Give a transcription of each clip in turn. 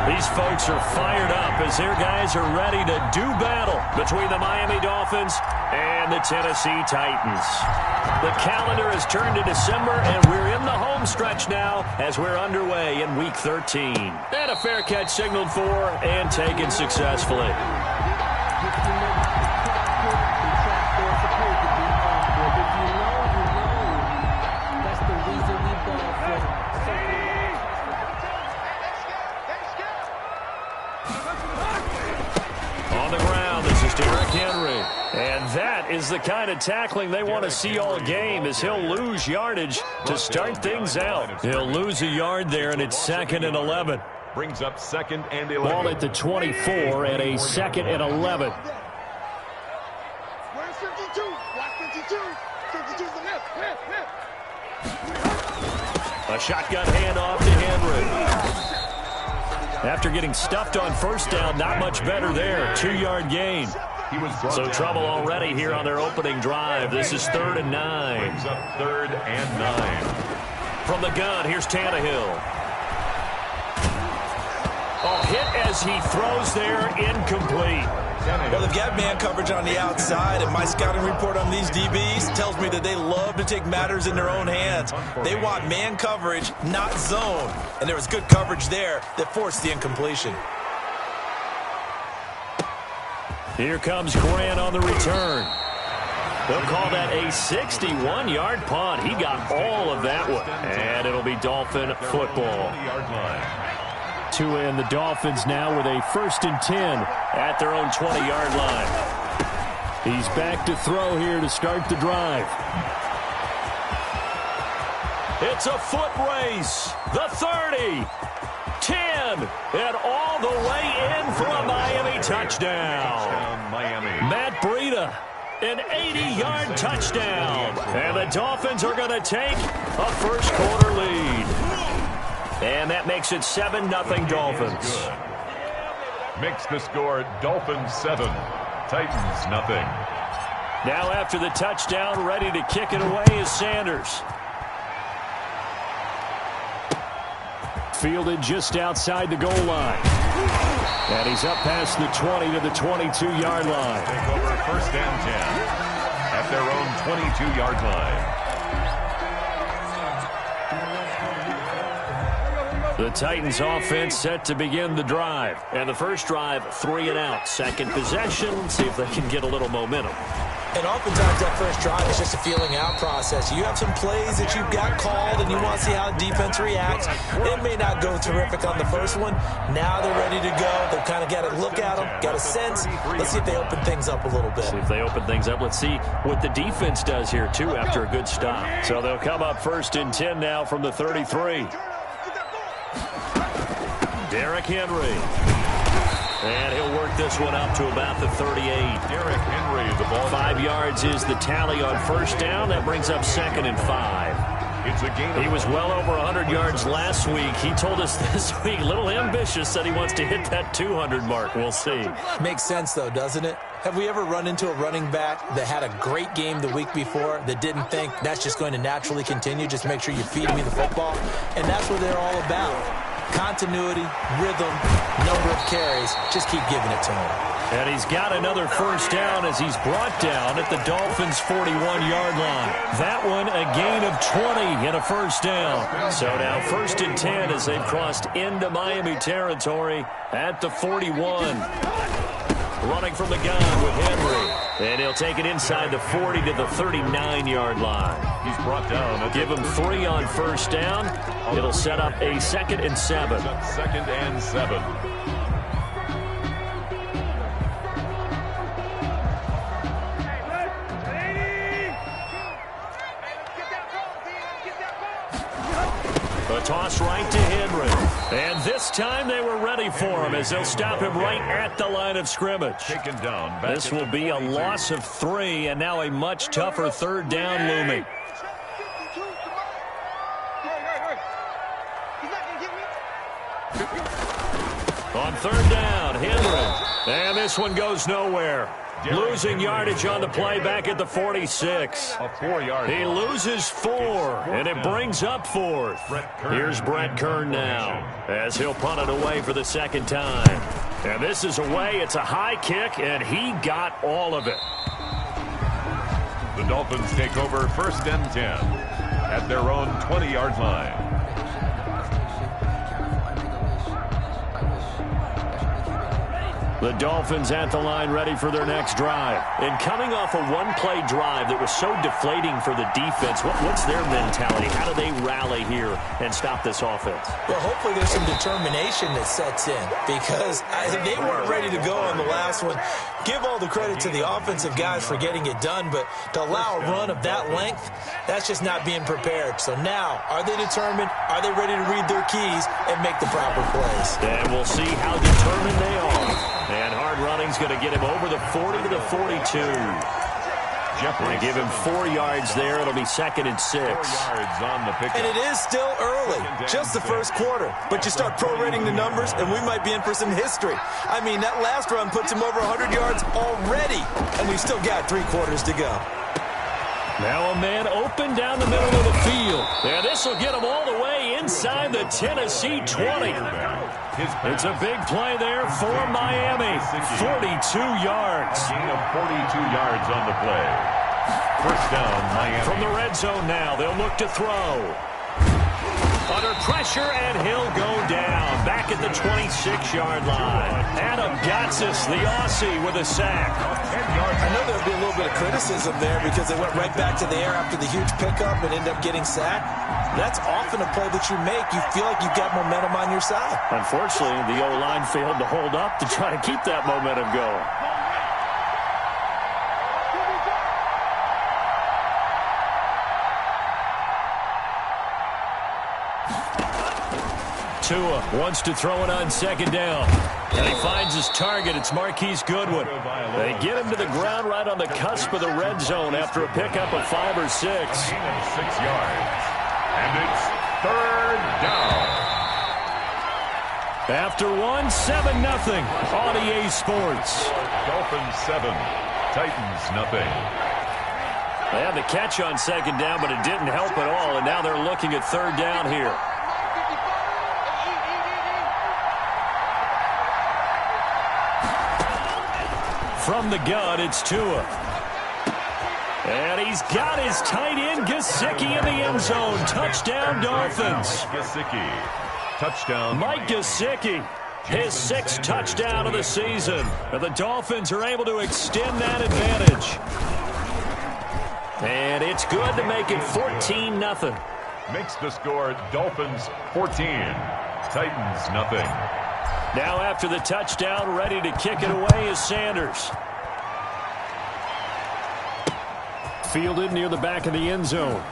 These folks are fired up as their guys are ready to do battle between the Miami Dolphins and the Tennessee Titans. The calendar has turned to December, and we're in the home stretch now as we're underway in Week 13. And a fair catch signaled for and taken successfully. And that is the kind of tackling they want to see all game, as he'll lose yardage to start things out. He'll lose a yard there, and it's 2nd and 11. Brings up 2nd and 11. Ball at the 24 and a 2nd and 11. Where's 52? Watch 52. 52's the left. A shotgun handoff to Henry. After getting stuffed on first down, not much better there. 2-yard gain. So trouble already here on their opening drive. This is 3rd and 9. Brings up 3rd and 9. From the gun, here's Tannehill. Oh, hit as he throws there, incomplete. Well, they've got man coverage on the outside, and my scouting report on these DBs tells me that they love to take matters in their own hands. They want man coverage, not zone. And there was good coverage there that forced the incompletion. Here comes Grant on the return. They'll call that a 61-yard punt. He got all of that one. And it'll be Dolphin football. Tua and the Dolphins now with a 1st and 10 at their own 20-yard line. He's back to throw here to start the drive. It's a foot race. The 30. 10, and all the way in for a Miami touchdown. Matt Breida, an 80-yard touchdown. And the Dolphins are going to take a first-quarter lead. And that makes it 7-0 Dolphins. Makes the score Dolphins 7, Titans nothing. Now after the touchdown, ready to kick it away is Sanders. Fielded just outside the goal line. And he's up past the 20 to the 22-yard line. Take over 1st and 10 at their own 22-yard line. The Titans offense set to begin the drive. And the first drive, 3 and out. Second possession, see if they can get a little momentum. And oftentimes that first drive is just a feeling out process. You have some plays that you've got called and you want to see how the defense reacts. It may not go terrific on the first one. Now they're ready to go. They've kind of got to look at them, got a sense. Let's see if they open things up a little bit. See if they open things up. Let's see what the defense does here, too, after a good stop. So they'll come up 1st and 10 now from the 33. Derrick Henry. And he'll work this one up to about the 38. Derrick Henry, the ball. 5 yards is the tally on first down. That brings up 2nd and 5. It's a gain. He was well over 100 yards last week. He told us this week, a little ambitious, said he wants to hit that 200 mark. We'll see. Makes sense, though, doesn't it? Have we ever run into a running back that had a great game the week before that didn't think that's just going to naturally continue? Just make sure you feed me the football. And that's what they're all about. Continuity, rhythm, number of carries. Just keep giving it to him. And he's got another first down as he's brought down at the Dolphins' 41-yard line. That one a gain of 20 and a first down. So now 1st and 10 as they've crossed into Miami territory at the 41. Running from the gun with Henry. And he'll take it inside the 40 to the 39-yard line. He's brought down. Give him 3 on first down. It'll set up a 2nd and 7. 2nd and 7. A toss right to Henry. And this time they were ready for him as they'll stop him right at the line of scrimmage. Taken down. This will be a loss of 3 and now a much tougher 3rd down looming. On 3rd down, Henry. And this one goes nowhere. Losing yardage on the play back at the 46. A 4-yard. He loses 4, and it brings up 4th. Here's Brett Kern now, as he'll punt it away for the second time. And this is away. It's a high kick, and he got all of it. The Dolphins take over 1st and 10 at their own 20-yard line. The Dolphins at the line ready for their next drive. And coming off a one-play drive that was so deflating for the defense, what's their mentality? How do they rally here and stop this offense? Well, hopefully there's some determination that sets in because they weren't ready to go on the last one. Give all the credit to the offensive guys for getting it done, but to allow a run of that length, that's just not being prepared. So now, are they determined? Are they ready to read their keys and make the proper plays? And we'll see how determined they are. And hard running's going to get him over the 40 to the 42. They give him 4 yards there. It'll be 2nd and 6. 4 yards on the pickup. And it is still early, just the first quarter. But you start prorating the numbers, and we might be in for some history. I mean, that last run puts him over 100 yards already, and we've still got 3 quarters to go. Now a man open down the middle of the field. And this will get him all the way inside the Tennessee 20. It's a big play there for Miami. 42 yards. A gain of 42 yards on the play. 1st down, Miami. From the red zone now, they'll look to throw. Under pressure, and he'll go down. Back at the 26-yard line. Adam Gotsis, the Aussie, with a sack. I know there'll be a little bit of criticism there because they went right back to the air after the huge pickup and ended up getting sacked. That's often a play that you make. You feel like you've got momentum on your side. Unfortunately, the O-line failed to hold up to try to keep that momentum going. Tua wants to throw it on 2nd down. And he finds his target. It's Marquise Goodwin. They get him to the ground right on the cusp of the red zone after a pickup of 5 or 6. A gain of 6 yards. And it's 3rd down. After 1, 7-0 on EA Sports. Dolphins 7, Titans nothing. They had the catch on 2nd down, but it didn't help at all. And now they're looking at 3rd down here. From the gun, it's Tua. And he's got his tight end, Gesicki, in the end zone. Touchdown, Dolphins. Gesicki. Touchdown. Mike Gesicki, his 6th touchdown of the season. And the Dolphins are able to extend that advantage. And it's good to make it 14-0. Makes the score Dolphins 14, Titans nothing. Now after the touchdown, ready to kick it away is Sanders. Fielded near the back of the end zone.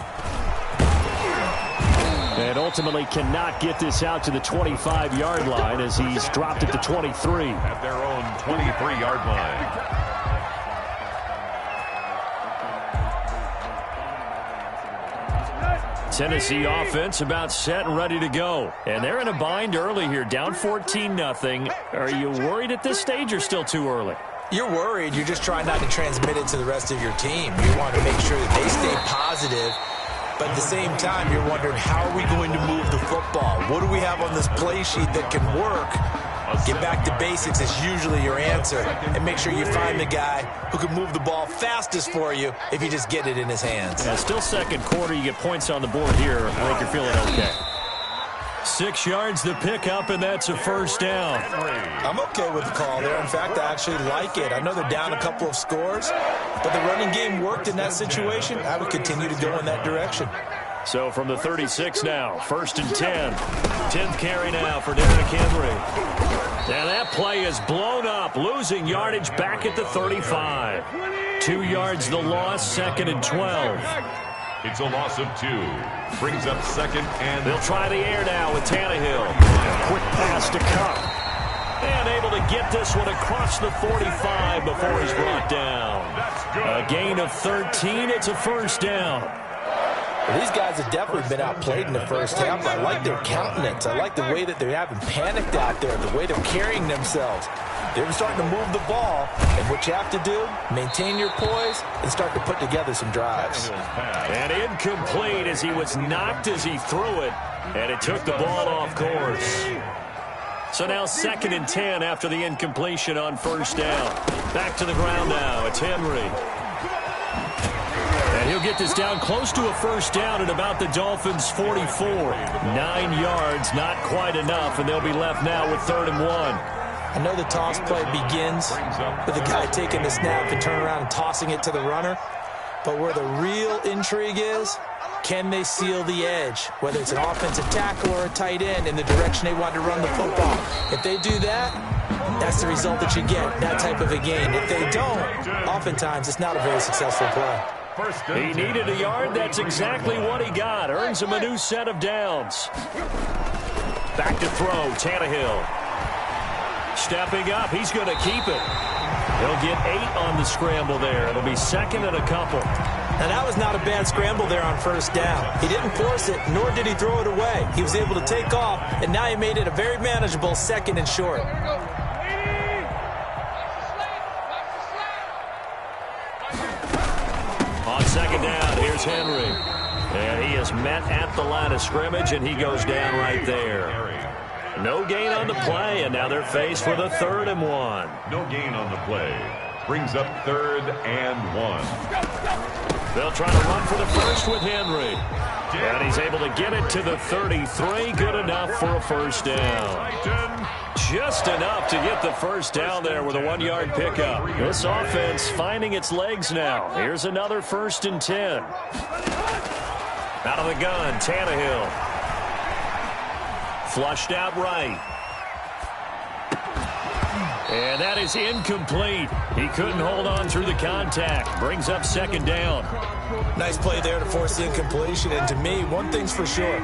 And ultimately cannot get this out to the 25-yard line as he's dropped at the 23. At their own 23-yard line. Tennessee offense about set and ready to go. And they're in a bind early here, down 14-0. Are you worried at this stage or still too early? You're worried. You're just trying not to transmit it to the rest of your team. You want to make sure that they stay positive. But at the same time, you're wondering, how are we going to move the football? What do we have on this play sheet that can work? Get back to basics is usually your answer. And make sure you find the guy who can move the ball fastest for you if you just get it in his hands. Yeah, still 2nd quarter. You get points on the board here. I think you're feeling okay. 6 yards the pickup, and that's a 1st down. I'm okay with the call there. In fact, I actually like it. I know they're down a couple of scores, but the running game worked in that situation. I would continue to go in that direction. So from the 36 now, 1st and 10. 10th carry now for Derrick Henry. And that play is blown up, losing yardage back at the 35. 2 yards the loss, 2nd and 12. It's a loss of 2. Brings up 2nd and... They'll try the air now with Tannehill. Quick pass to Cup. And able to get this one across the 45 before he's brought down. A gain of 13. It's a 1st down. Well, these guys have definitely been outplayed in the first half. I like their countenance. I like the way that they haven't panicked out there, the way they're carrying themselves. They're starting to move the ball, and what you have to do, maintain your poise and start to put together some drives. And incomplete as he was knocked as he threw it, and it took the ball off course. So now 2nd and 10 after the incompletion on first down. Back to the ground now. It's Henry. And he'll get this down close to a first down at about the Dolphins' 44. 9 yards, not quite enough, and they'll be left now with 3rd and 1. I know the toss play begins with the guy taking the snap and turning around and tossing it to the runner. But where the real intrigue is, can they seal the edge, whether it's an offensive tackle or a tight end in the direction they want to run the football? If they do that, that's the result that you get, that type of a game. If they don't, oftentimes it's not a very successful play. He needed a yard. That's exactly what he got. Earns him a new set of downs. Back to throw, Tannehill. Stepping up, he's going to keep it. He'll get 8 on the scramble there. It'll be 2nd and a couple. Now, that was not a bad scramble there on first down. He didn't force it, nor did he throw it away. He was able to take off, and now he made it a very manageable 2nd and short. On 2nd down, here's Henry. And he is met at the line of scrimmage, and he goes down right there. No gain on the play, and now they're faced with a 3rd and 1. No gain on the play. Brings up 3rd and 1. They'll try to run for the first with Henry. And he's able to get it to the 33. Good enough for a first down. Just enough to get the first down there with a 1-yard pickup. This offense finding its legs now. Here's another 1st and 10. Out of the gun, Tannehill. Flushed out right. And that is incomplete. He couldn't hold on through the contact. Brings up 2nd down. Nice play there to force the incompletion. And to me, one thing's for sure.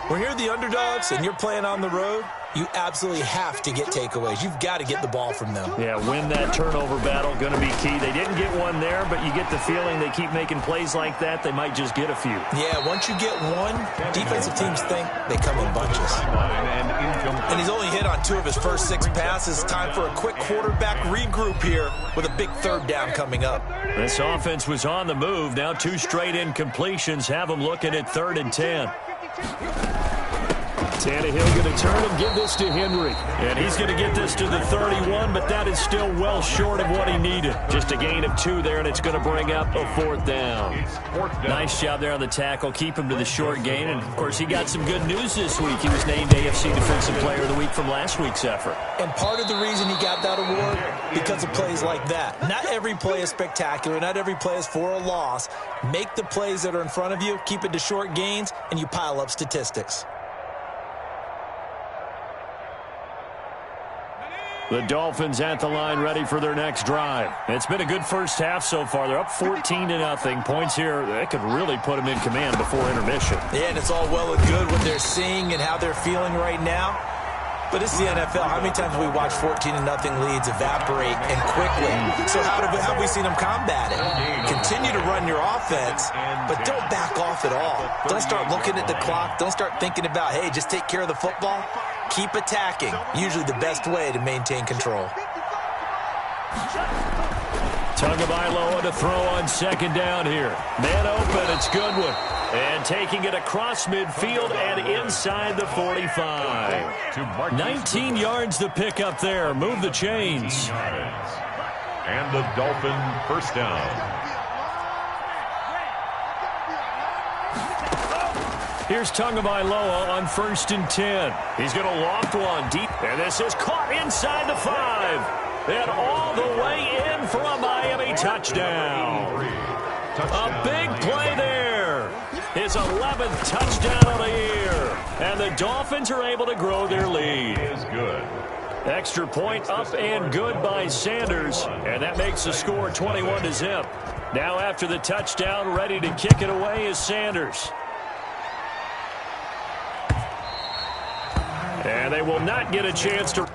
When you're the underdogs and you're playing on the road, you absolutely have to get takeaways. You've got to get the ball from them. Yeah, win that turnover battle, going to be key. They didn't get one there, but you get the feeling they keep making plays like that, they might just get a few. Yeah, once you get one, defensive teams think they come in bunches. And he's only hit on 2 of his first 6 passes. Time for a quick quarterback regroup here with a big 3rd down coming up. This offense was on the move. Now 2 straight incompletions have them looking at 3rd and 10. Tannehill going to turn and give this to Henry. And he's going to get this to the 31, but that is still well short of what he needed. Just a gain of 2 there, and it's going to bring up a 4th down. Nice job there on the tackle. Keep him to the short gain. And, of course, he got some good news this week. He was named AFC Defensive Player of the Week from last week's effort. And part of the reason he got that award, because of plays like that. Not every play is spectacular. Not every play is for a loss. Make the plays that are in front of you, keep it to short gains, and you pile up statistics. The Dolphins at the line ready for their next drive. It's been a good first half so far. They're up 14-0. Points here, that could really put them in command before intermission. Yeah, and it's all well and good what they're seeing and how they're feeling right now. But it's the NFL. How many times have we watched 14-0 leads evaporate and quickly? So how have we seen them combat it? Continue to run your offense, but don't back off at all. Don't start looking at the clock. Don't start thinking about, hey, just take care of the football. Keep attacking. Usually the best way to maintain control. Tagovailoa to throw on 2nd down here. Man open, it's Goodwin. And taking it across midfield and inside the 45. 19 yards to pick up there. Move the chains. And the Dolphin first down. Here's Tagovailoa on 1st and 10. He's going to loft one deep. And this is caught inside the 5. And all the way in for a Miami touchdown. A big play there. His 11th touchdown of the year. And the Dolphins are able to grow their lead. Is good. Extra point up and good by Sanders. And that makes the score 21-0. Now after the touchdown, ready to kick it away is Sanders. And they will not get a chance to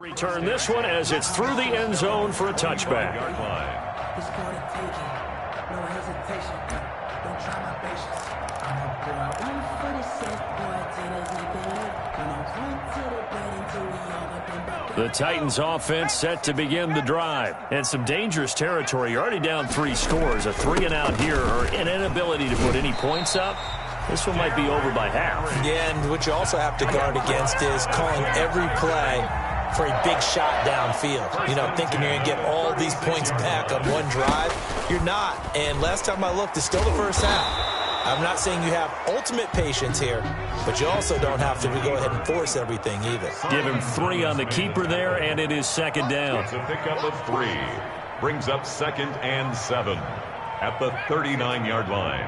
Return this one as it's through the end zone for a touchback. The Titans offense set to begin the drive. And some dangerous territory. You're already down 3 scores. A 3-and-out here or an inability to put any points up. This one might be over by half. Yeah, and what you also have to guard against is calling every play for a big shot downfield. You know, thinking you're going to get all these points back on one drive. You're not. And last time I looked, it's still the first half. I'm not saying you have ultimate patience here, but you also don't have to go ahead and force everything either. Give him 3 on the keeper there, and it is second down. It's a pickup of 3. Brings up 2nd and 7 at the 39-yard line.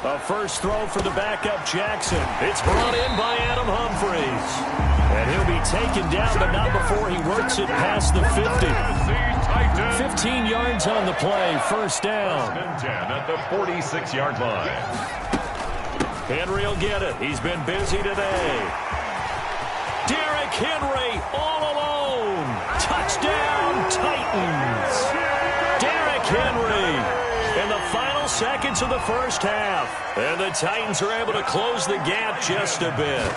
A first throw for the backup Jackson. It's brought in by Adam Humphries. And he'll be taken down, but not before he works it past the 50. 15 yards on the play, first down. 10 at the 46-yard line. Henry will get it. He's been busy today. Derrick Henry all alone. Touchdown, Titans. Derrick Henry. In the final seconds of the first half. And the Titans are able to close the gap just a bit.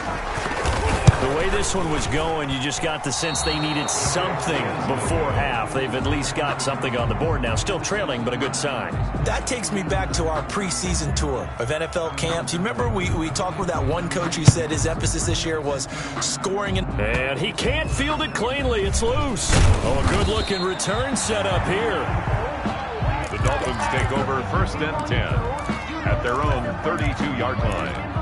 The way this one was going, you just got the sense they needed something before half. They've at least got something on the board now. Still trailing, but a good sign. That takes me back to our preseason tour of NFL camps. You remember we talked with that one coach who said his emphasis this year was scoring. And he can't field it cleanly. It's loose. Oh, a good-looking return set up here. The Dolphins take over 1st and 10 at their own 32-yard line.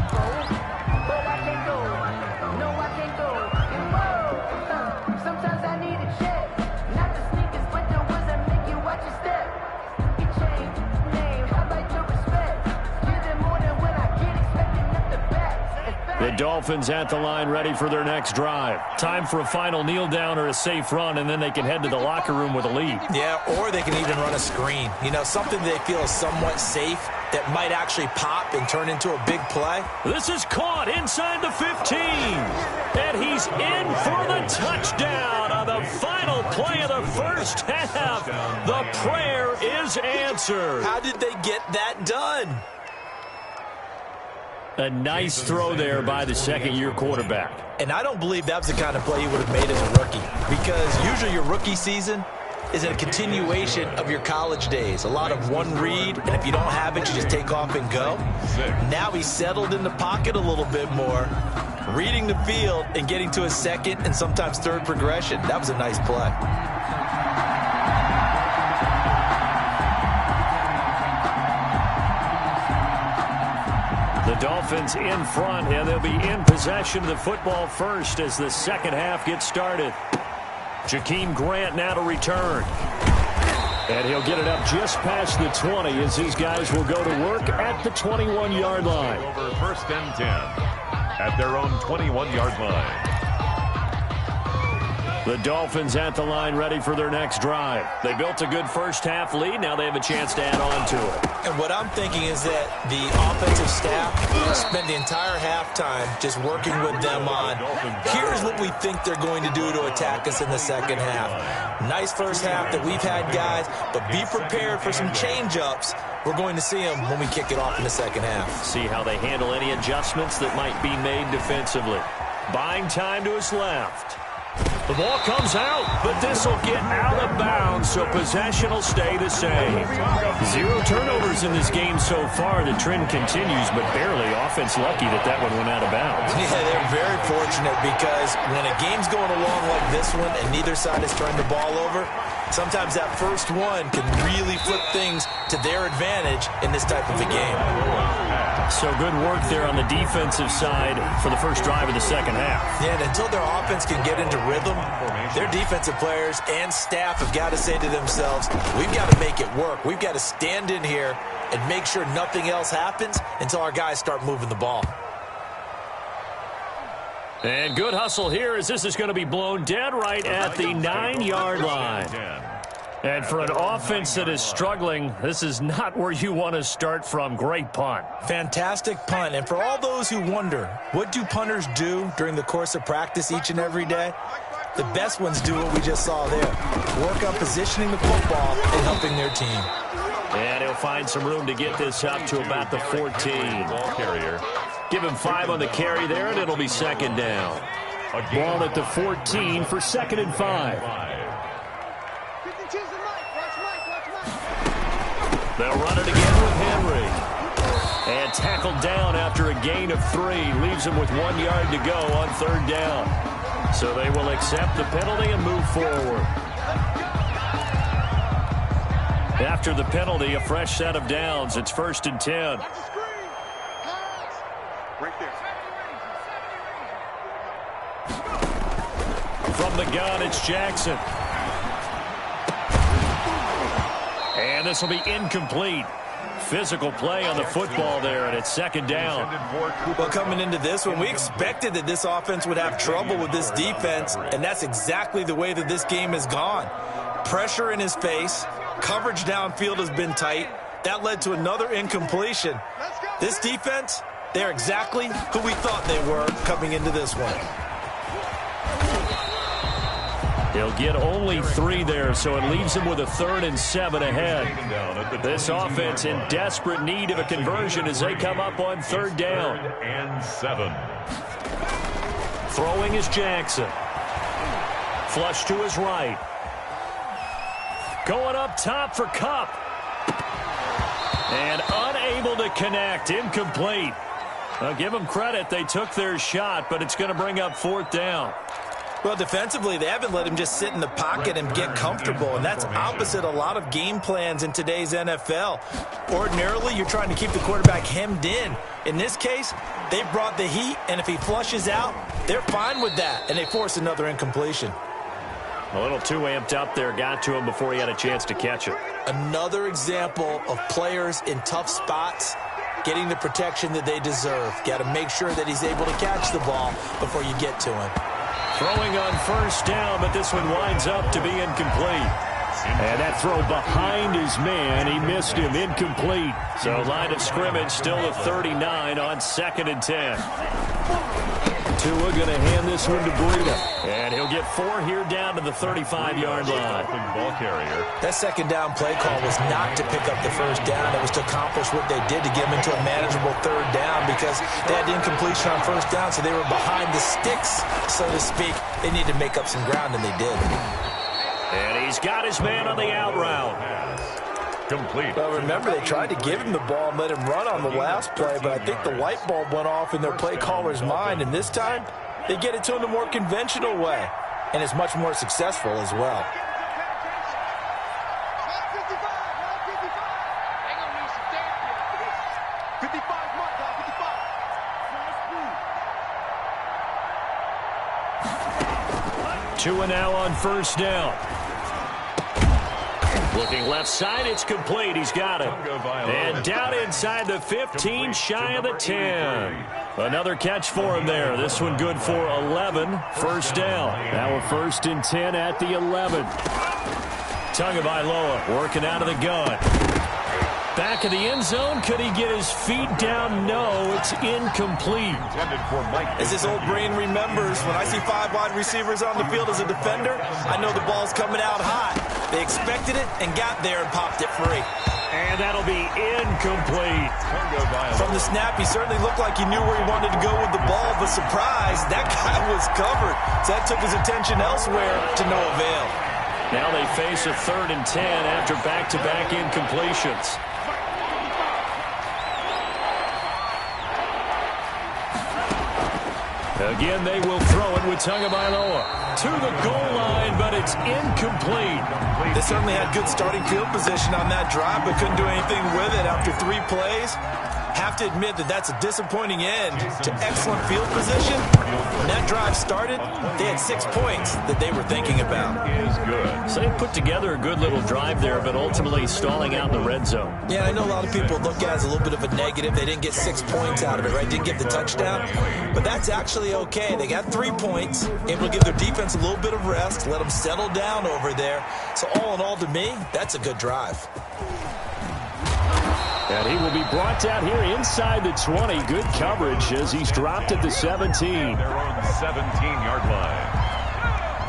The Dolphins at the line ready for their next drive. Time for a final kneel down or a safe run, and then they can head to the locker room with a lead. Yeah, or they can even run a screen. You know, something they feel is somewhat safe that might actually pop and turn into a big play. This is caught inside the 15. And he's in for the touchdown on the final play of the first half. The prayer is answered. How did they get that done? A nice throw there by the second-year quarterback. And I don't believe that was the kind of play he would have made as a rookie, because usually your rookie season is a continuation of your college days. A lot of one read, and if you don't have it, you just take off and go. Now he's settled in the pocket a little bit more, reading the field and getting to a second and sometimes third progression. That was a nice play. The Dolphins in front, and they'll be in possession of the football first as the second half gets started. Jakeem Grant now to return. And he'll get it up just past the 20 as these guys will go to work at the 21-yard line. Over 1st and 10 at their own 21-yard line. The Dolphins at the line ready for their next drive. They built a good first half lead. Now they have a chance to add on to it. And what I'm thinking is that the offensive staff spent the entire halftime just working with them on, here's what we think they're going to do to attack us in the second half. Nice first half that we've had, guys, but be prepared for some change-ups. We're going to see them when we kick it off in the second half. See how they handle any adjustments that might be made defensively. Buying time to his left. The ball comes out, but this will get out of bounds, so possession will stay the same. 0 turnovers in this game so far. The trend continues, but barely. Offense lucky that one went out of bounds. Yeah, they're very fortunate because when a game's going along like this one and neither side has turned the ball over, sometimes that first one can really flip things to their advantage in this type of a game. So good work there on the defensive side for the first drive of the second half. Yeah, and until their offense can get into rhythm, their defensive players and staff have got to say to themselves, we've got to make it work. We've got to stand in here and make sure nothing else happens until our guys start moving the ball. And good hustle here as this is going to be blown dead right at the 9-yard line. And for an offense that is struggling, this is not where you want to start from. Great punt. Fantastic punt. And for all those who wonder, what do punters do during the course of practice each and every day? The best ones do what we just saw there. Work on positioning the football and helping their team. And he'll find some room to get this up to about the 14. Ball carrier. Give him 5 on the carry there, and it'll be second down. Ball at the 14 for 2nd and 5. They'll run it again with Henry. And tackled down after a gain of 3. Leaves him with 1 yard to go on 3rd down. So they will accept the penalty and move forward. After the penalty, a fresh set of downs. It's 1st and 10. From the gun, it's Jackson. And this will be incomplete. Physical play on the football there, and it's 2nd down. Well, coming into this one, we expected that this offense would have trouble with this defense, and that's exactly the way that this game has gone. Pressure in his face. Coverage downfield has been tight. That led to another incompletion. This defense, they're exactly who we thought they were coming into this one. He'll get only 3 there, so it leaves him with a 3rd and 7 ahead. This offense in desperate need of a conversion as they come up on 3rd down. 3rd and 7. Throwing is Jackson. Flush to his right. Going up top for Kupp. And unable to connect. Incomplete. I'll give them credit. They took their shot, but it's going to bring up 4th down. Well, defensively, they haven't let him just sit in the pocket and get comfortable, and that's opposite a lot of game plans in today's NFL. Ordinarily, you're trying to keep the quarterback hemmed in. In this case, they brought the heat, and if he flushes out, they're fine with that, and they force another incompletion. A little too amped up there, got to him before he had a chance to catch it. Another example of players in tough spots getting the protection that they deserve. Got to make sure that he's able to catch the ball before you get to him. Throwing on 1st down, but this one winds up to be incomplete. And that throw behind his man, he missed him, incomplete. So line of scrimmage still at 39 on 2nd and 10. Tua going to hand this one to Breida. And he'll get 4 here down to the 35-yard line. Ball carrier. That 2nd down play call was not to pick up the 1st down. It was to accomplish what they did to get them into a manageable 3rd down because they had incompletion on 1st down, so they were behind the sticks, so to speak. They needed to make up some ground, and they did. And he's got his man on the out route. Complete. Well, remember, they tried to give him the ball and let him run on the last play, but I think the light bulb went off in their play caller's mind, and this time they get it to him the more conventional way, and it's much more successful as well. Tua now on 1st down. Looking left side, it's complete. He's got it. And down inside the 15, shy of the 10. Another catch for him there. This one good for 11. 1st down. Now a 1st and 10 at the 11. Tagovailoa working out of the gun. Back of the end zone. Could he get his feet down? No, it's incomplete. As his old brain remembers, when I see 5 wide receivers on the field as a defender, I know the ball's coming out hot. They expected it and got there and popped it free. And that'll be incomplete. From the snap, he certainly looked like he knew where he wanted to go with the ball, but surprise, that guy was covered. So that took his attention elsewhere to no avail. Now they face a 3rd and 10 after back-to-back incompletions. Again, they will throw it with Tagovailoa to the goal line, but it's incomplete. They certainly had good starting field position on that drive, but couldn't do anything with it after 3 plays. Have to admit that that's a disappointing end to excellent field position. When that drive started, they had 6 points that they were thinking about. Is good. So they put together a good little drive there, but ultimately stalling out in the red zone. Yeah, I know a lot of people look at it as a little bit of a negative. They didn't get 6 points out of it, right? Didn't get the touchdown. But that's actually okay. They got 3 points, able to give their defense a little bit of rest, let them settle down over there. So all in all, to me, that's a good drive. And he will be brought down here inside the 20. Good coverage as he's dropped at the 17. Their own 17-yard line.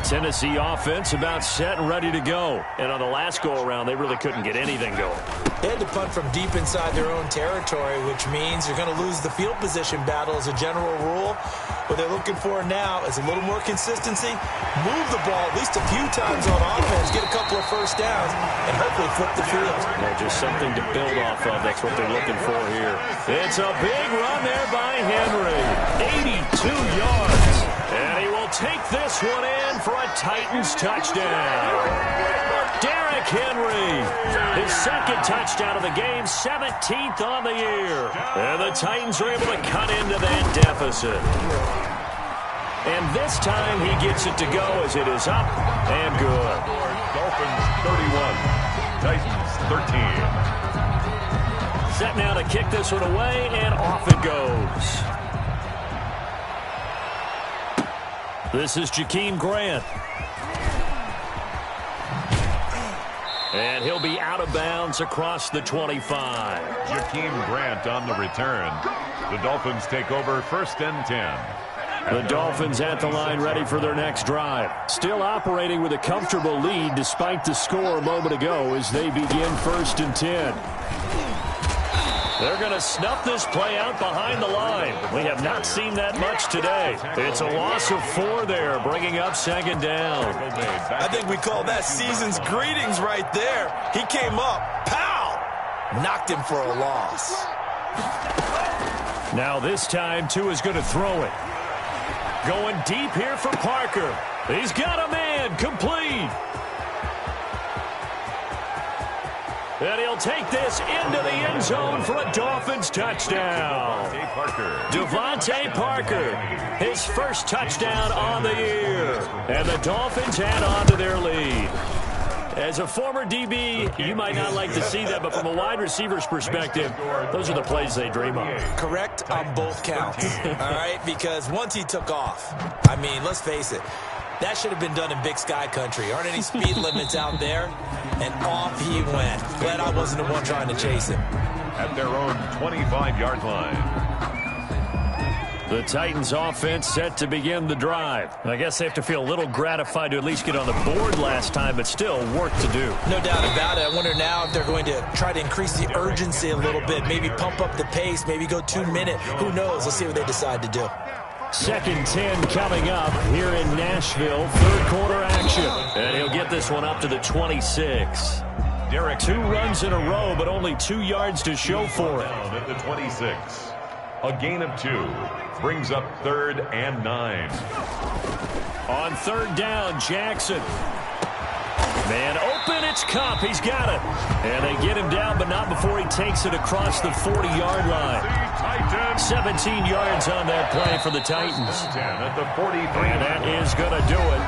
Tennessee offense about set and ready to go. And on the last go-around, they really couldn't get anything going. They had to punt from deep inside their own territory, which means you're going to lose the field position battle as a general rule. What they're looking for now is a little more consistency, move the ball at least a few times on offense, get a couple of first downs, and hopefully flip the field. Just something to build off of. That's what they're looking for here. It's a big run there by Henry. 82 yards. And he will take this one in for a Titans touchdown. Derrick Henry, his second touchdown of the game, 17th on the year. And the Titans are able to cut into that deficit. And this time he gets it to go as it is up and good. Dolphins 31, Titans 13. Set now to kick this one away, and off it goes. This is Jakeem Grant. And he'll be out of bounds across the 25. Jakeem Grant on the return. The Dolphins take over 1st and 10. The Dolphins at the line ready for their next drive. Still operating with a comfortable lead despite the score a moment ago as they begin 1st and 10. They're going to snuff this play out behind the line. We have not seen that much today. It's a loss of 4 there, bringing up 2nd down. I think we call that season's greetings right there. He came up, pow! Knocked him for a loss. Now this time, Tua is going to throw it. Going deep here for Parker. He's got a man, complete. And he'll take this into the end zone for a Dolphins touchdown. Devontae Parker, his first touchdown on the year. And the Dolphins add on to their lead. As a former DB, you might not like to see that, but from a wide receiver's perspective, those are the plays they dream of. Correct on both counts, all right? Because once he took off, I mean, let's face it, that should have been done in Big Sky country. Aren't any speed limits out there? And off he went. Glad I wasn't the one trying to chase him. At their own 25-yard line. The Titans offense set to begin the drive. I guess they have to feel a little gratified to at least get on the board last time, but still work to do. No doubt about it. I wonder now if they're going to try to increase the urgency a little bit, maybe pump up the pace, maybe go 2-minute. Who knows? Let's see what they decide to do. 2nd 10 coming up here in Nashville. 3rd quarter action. And he'll get this one up to the 26. Derrick 2 runs in a row, but only 2 yards to show for it. At the 26. A gain of 2 brings up 3rd and 9. On 3rd down, Jackson. Man open, it's Cup. He's got it. And they get him down, but not before he takes it across the 40-yard line. 17 yards on that play for the Titans. At the 43. And that is going to do it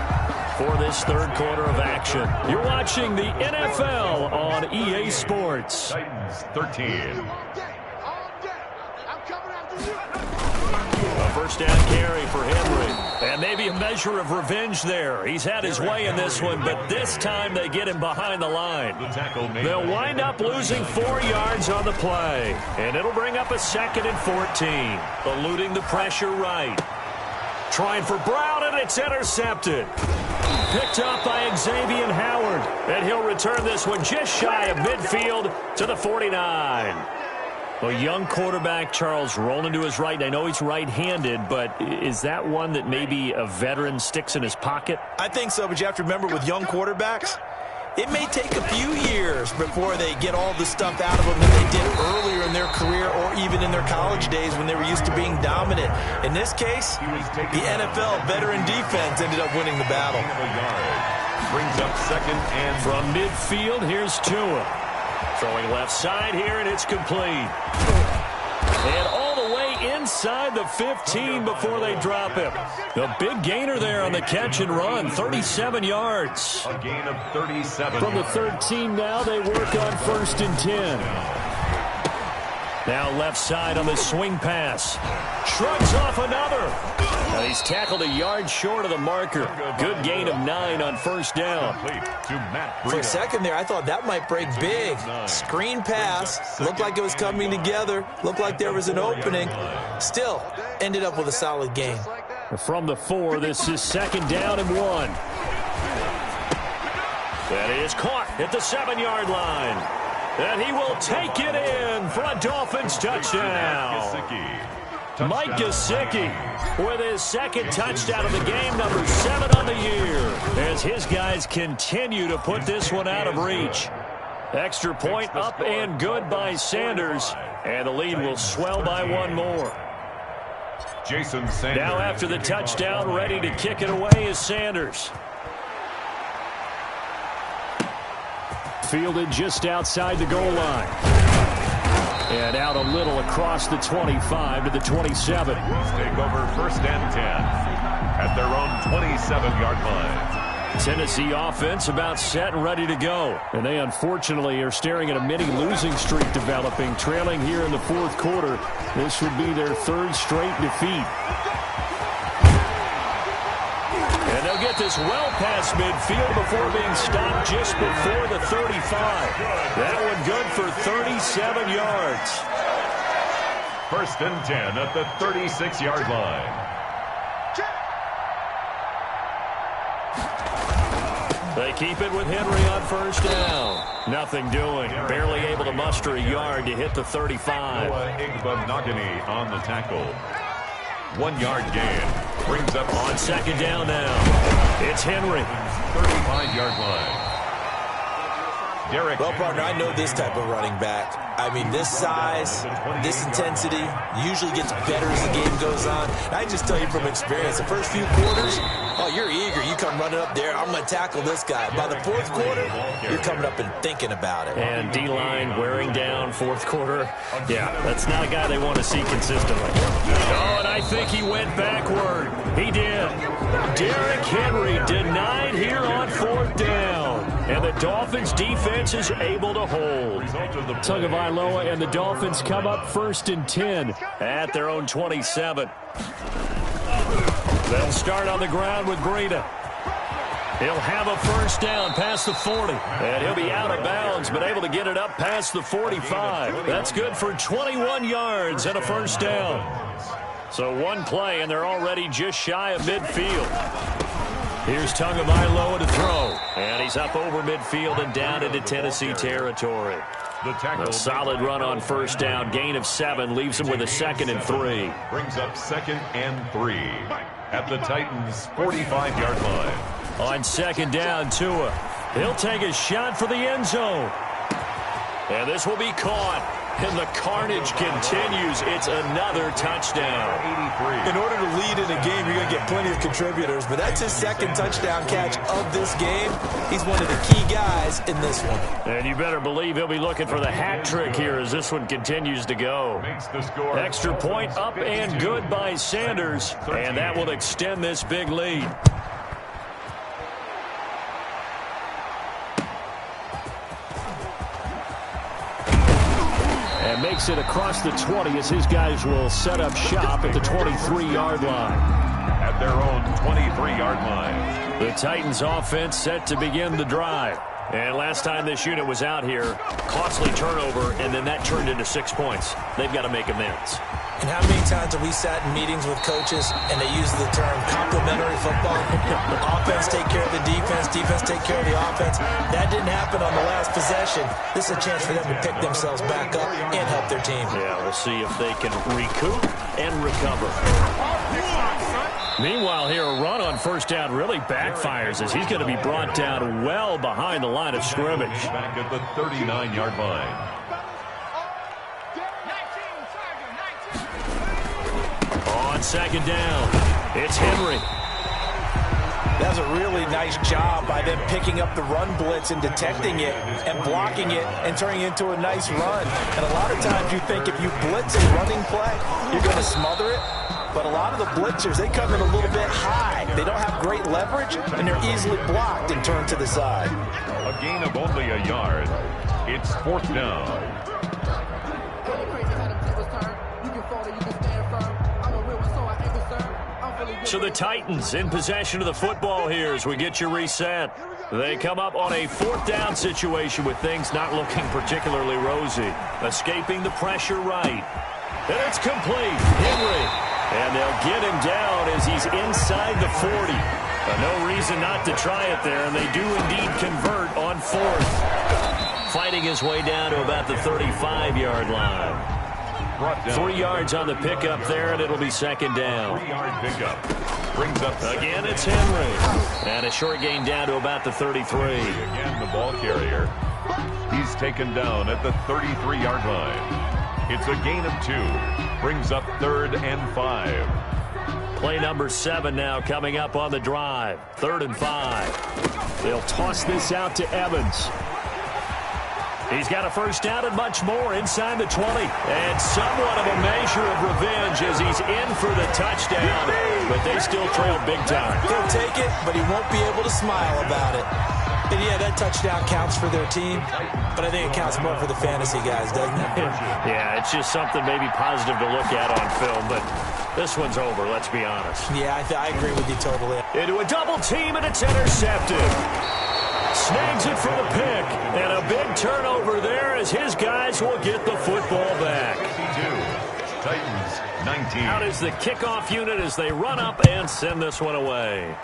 for this 3rd quarter of action. You're watching the NFL on EA Sports. Titans 13. A 1st down carry for Henry. And maybe a measure of revenge there. He's had his way in this one, but this time they get him behind the line. They'll wind up losing 4 yards on the play. And it'll bring up a 2nd and 14. Eluding the pressure right. Trying for Brown, and it's intercepted. Picked up by Xavier Howard. And he'll return this one just shy of midfield to the 49. A young quarterback, Charles, rolling to his right. I know he's right-handed, but is that one that maybe a veteran sticks in his pocket? I think so, but you have to remember with young quarterbacks, it may take a few years before they get all the stuff out of them that they did earlier in their career or even in their college days when they were used to being dominant. In this case, the NFL veteran defense ended up winning the battle. Brings up 2nd and from midfield, here's Tua. Throwing left side here, and it's complete. And all the way inside the 15 before they drop him. A big gainer there on the catch and run, 37 yards. A gain of 37. From the 13 now, they work on 1st and 10. Now left side on the swing pass. Shrugs off another. Now he's tackled a yard short of the marker. Good gain of 9 on 1st down. For a second there, I thought that might break big. Screen pass. Looked like it was coming together. Looked like there was an opening. Still, ended up with a solid gain. From the 4, this is 2nd down and 1. That is caught at the 7-yard line. And he will take it in for a Dolphins touchdown. Mike Gesicki with his 2nd touchdown of the game, number 7 on the year, as his guys continue to put this one out of reach. Extra point up and good by Sanders, and the lead will swell by 1 more. Jason Sanders. Now after the touchdown, ready to kick it away is Sanders. Fielded just outside the goal line. And out a little across the 25 to the 27. Take over 1st and 10 at their own 27-yard line. Tennessee offense about set and ready to go. And they unfortunately are staring at a mini losing streak developing, trailing here in the 4th quarter. This would be their 3rd straight defeat. And they'll get this well past midfield before being stopped just before the 35. That one good for 37 yards. 1st and 10 at the 36-yard line. They keep it with Henry on 1st down. Nothing doing. Barely able to muster a yard to hit the 35. Noah Igbenogany on the tackle. 1-yard gain. Brings up on 2nd down now. It's Henry. 35-yard line. Derek. Well, partner, I know this type of running back. I mean, this size, this intensity usually gets better as the game goes on. And I just tell you from experience, the first few quarters, oh, you're eager. You come running up there. I'm going to tackle this guy. By the 4th quarter, you're coming up and thinking about it. And D-line wearing down 4th quarter. Yeah, that's not a guy they want to see consistently. Oh, and I think he went backward. He did. Derrick Henry denied here on 4th down. And the Dolphins defense is able to hold. Tagovailoa and the Dolphins come up 1st and 10 at their own 27. They'll start on the ground with Greta. He'll have a 1st down past the 40. And he'll be out of bounds, but able to get it up past the 45. That's good for 21 yards and a 1st down. So 1 play, and they're already just shy of midfield. Here's Tagovailoa to throw. And he's up over midfield and down into Tennessee territory. A solid run on 1st down. Gain of 7 leaves him with a 2nd and 3. Brings up 2nd and 3 at the Titans' 45-yard line. On 2nd down, Tua. He'll take a shot for the end zone. And this will be caught. And the carnage continues. It's another touchdown. In order to lead in a game, you're going to get plenty of contributors. But that's his 2nd touchdown catch of this game. He's one of the key guys in this one. And you better believe he'll be looking for the hat trick here as this one continues to go. Extra point up and good by Sanders. And that will extend this big lead. And makes it across the 20 as his guys will set up shop at the 23-yard line. At their own 23-yard line. The Titans offense set to begin the drive. And last time this unit was out here, costly turnover, and then that turned into 6 points. They've got to make amends. And how many times have we sat in meetings with coaches and they use the term complementary football? Offense take care of the defense, defense take care of the offense. That didn't happen on the last possession. This is a chance for them to pick themselves back up and help their team. Yeah, we'll see if they can recoup and recover. Meanwhile, here a run on 1st down really backfires as he's going to be brought down well behind the line of scrimmage. Back at the 39-yard line. On 2nd down, it's Henry. That was a really nice job by them picking up the run blitz and detecting it and blocking it and turning it into a nice run. And a lot of times you think if you blitz a running play, you're going to smother it. But a lot of the blitzers, they come in a little bit high. They don't have great leverage, and they're easily blocked and turned to the side. A gain of only a yard. It's 4th down. So the Titans in possession of the football here as we get you reset. They come up on a 4th down situation with things not looking particularly rosy. Escaping the pressure right. And it's complete. Henry. And they'll get him down as he's inside the 40. No reason not to try it there, and they do indeed convert on 4th. Fighting his way down to about the 35-yard line. 3 yards on the pickup there, and it'll be 2nd down. 3-yard pickup. Brings up again, it's Henry. And a short gain down to about the 33. Again, the ball carrier. He's taken down at the 33-yard line. It's a gain of 2. Brings up 3rd and 5. Play number 7 now coming up on the drive. 3rd and 5. They'll toss this out to Evans. He's got a first down and much more inside the 20. And somewhat of a measure of revenge as he's in for the touchdown. But they still trail big time. He'll take it, but he won't be able to smile about it. And yeah, that touchdown counts for their team, but I think it counts more for the fantasy guys, doesn't it? Yeah, it's just something maybe positive to look at on film, but this one's over, let's be honest. Yeah, I agree with you totally. Into a double team, and it's intercepted. Snags it for the pick, and a big turnover there as his guys will get the football back. Titans 19. Out is the kickoff unit as they run up and send this one away.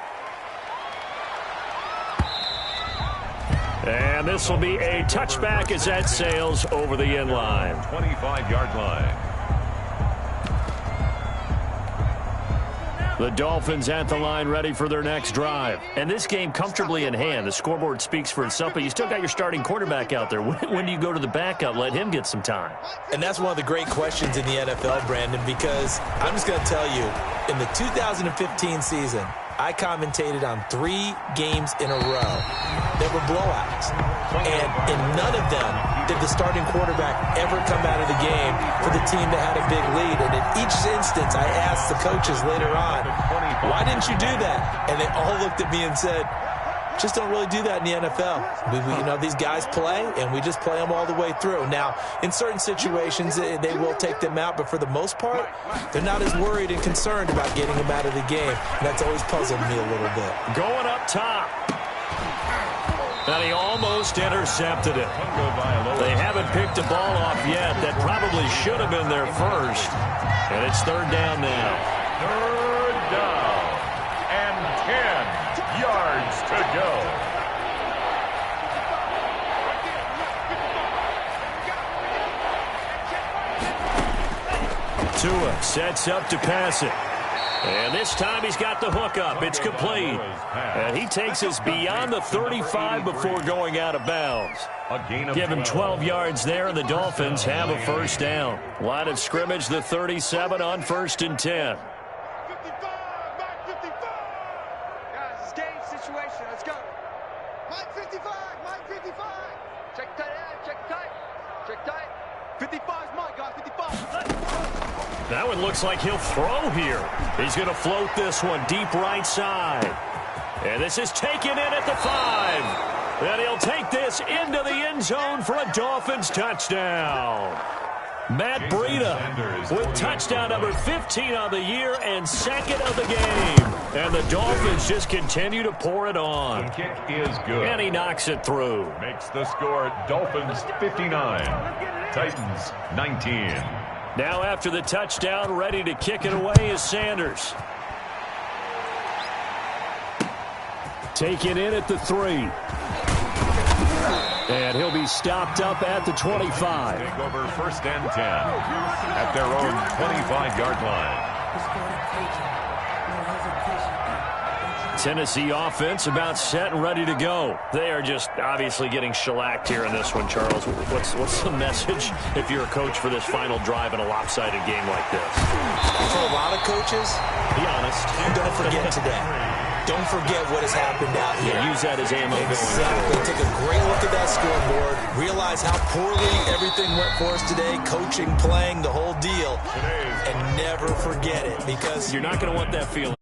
And this will be a touchback as that sails over the end line. 25-yard line. The Dolphins at the line ready for their next drive. And this game comfortably in hand. The scoreboard speaks for itself, but you still got your starting quarterback out there. When do you go to the backup? Let him get some time. And that's one of the great questions in the NFL, Brandon, because I'm just going to tell you, in the 2015 season, I commentated on 3 games in a row that were blowouts. And in none of them did the starting quarterback ever come out of the game for the team that had a big lead. And in each instance, I asked the coaches later on, why didn't you do that? And they all looked at me and said, just don't really do that in the NFL. These guys play, and we just play them all the way through. Now, in certain situations, they will take them out, but for the most part, they're not as worried and concerned about getting them out of the game. And that's always puzzled me a little bit. Going up top. And he almost intercepted it. They haven't picked a ball off yet. That probably should have been their first. And it's 3rd down now. 3rd down. And 10 yards to go. Tua sets up to pass it. And this time he's got the hook up. It's complete. And he takes us beyond the 35 before going out of bounds. Give him 12 yards there, and the Dolphins have a first down. Line of scrimmage, the 37 on 1st and 10. 55, Mike 55. Guys, it's game situation. Let's go. Mike 55, Mike 55. Check tight, check tight. Check tight. 55 is Mike, guys, 55. That one looks like he'll throw here. He's going to float this one deep right side. And this is taken in at the 5. And he'll take this into the end zone for a Dolphins touchdown. Matt Breida with touchdown number 15 on the year and 2nd of the game. And the Dolphins just continue to pour it on. The kick is good. And he knocks it through. Makes the score Dolphins 59, Titans 19. Now after the touchdown, ready to kick it away is Sanders. Taken in at the 3. And he'll be stopped up at the 25. Take over 1st and 10 at their own 25-yard line. Tennessee offense about set and ready to go. They are just obviously getting shellacked here in this one, Charles. What's the message if you're a coach for this final drive in a lopsided game like this? For a lot of coaches, be honest, don't forget today. don't forget what has happened out here. Yeah, use that as ammo. Exactly. Take a great look at that scoreboard. Realize how poorly everything went for us today, coaching, playing, the whole deal. And never forget it, because you're not going to want that feeling.